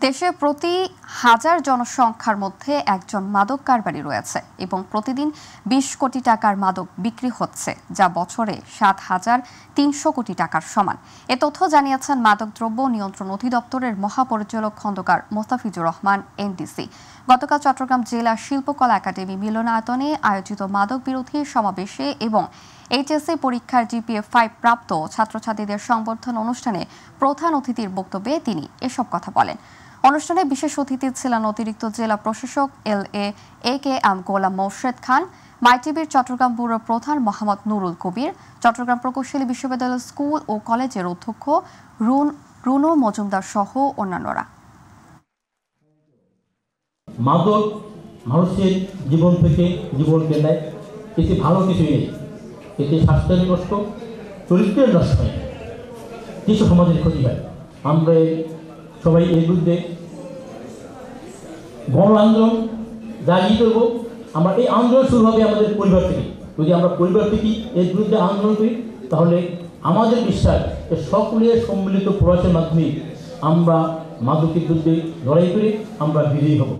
দেশে প্রতি হাজার জনসংখ্যার মধ্যে একজন মাদক কারবারি রয়েছে এবং প্রতিদিন ২০ কোটি টাকার মাদক বিক্রি হচ্ছে, যা বছরে ৭,৩০০ কোটি টাকার সমান। এ তথ্য জানিয়েছেন মাদকদ্রব্য নিয়ন্ত্রণ অধিদপ্তরের মহাপরিচালক খন্দকার মোস্তাফিজুর রহমান এনডিসি। গতকাল চট্টগ্রাম জেলা শিল্পকলা একাডেমি মিলনায়তনে আয়োজিত মাদক বিরোধী সমাবেশে এবং এইচএসসি পরীক্ষার GPA-5 প্রাপ্ত ছাত্রছাত্রীদের সংবর্ধনা অনুষ্ঠানে প্রধান অতিথির বক্তব্যে তিনি এসব কথা বলেন। অনুষ্ঠানে বিশেষ অতিথি ছিলেন অতিরিক্ত জেলা প্রশাসক LA-AKM গোলাম মোর্শেদ খান, মাইটিভির চট্টগ্রাম ব্যুরোর প্রধান মোহাম্মদ নুরুল কবির, চট্টগ্রাম প্রকৌশলী বিশ্ববিদ্যালয় স্কুল ও কলেজের অধ্যক্ষ রুনু মজুমদার সহ অন্যান্যরা। মাদক মানুষের জীবন থেকে জীবন কেনায় এতে ভালো কিছুই নেই। এতে স্বাস্থ্যের নষ্ট, চরিত্রের নষ্ট হয়, কিছু সমাজের ক্ষতি হয়। আমরা সবাই এর বিরুদ্ধে গণ আন্দোলন জাগিয়ে তুলব। আমরা এই আন্দোলন শুরু হবে আমাদের পরিবার থেকে। যদি আমরা পরিবার থেকে এর বিরুদ্ধে আন্দোলন করি, তাহলে আমাদের বিশ্বাস সকলের সম্মিলিত প্রয়াসের মাধ্যমে আমরা মাদকের বিরুদ্ধে লড়াই করে আমরা বিজয়ী হব।